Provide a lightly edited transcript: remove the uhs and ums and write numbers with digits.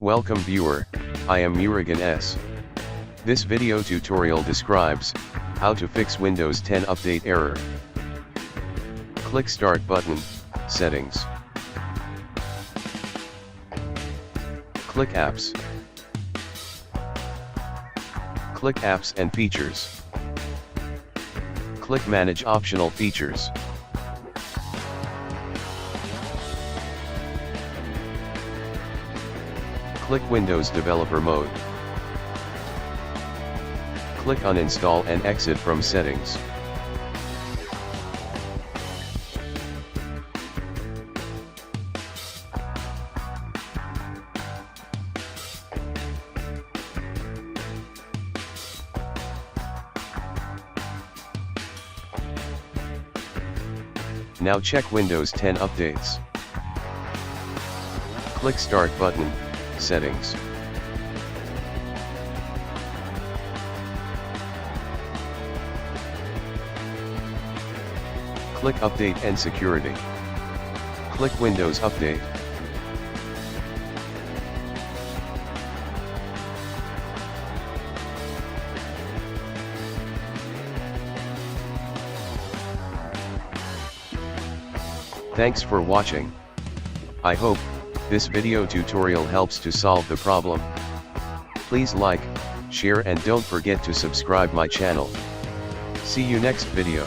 Welcome viewer, I am Murugan S. This video tutorial describes how to fix Windows 10 update error. Click Start button, Settings. Click Apps. Click Apps and Features. Click Manage Optional Features. Click Windows Developer Mode. Click Uninstall and exit from Settings. Now check Windows 10 updates. Click Start button, Settings. Click Update and Security. Click Windows Update. Thanks for watching. I hope this video tutorial helps to solve the problem. Please like, share and don't forget to subscribe my channel. See you next video.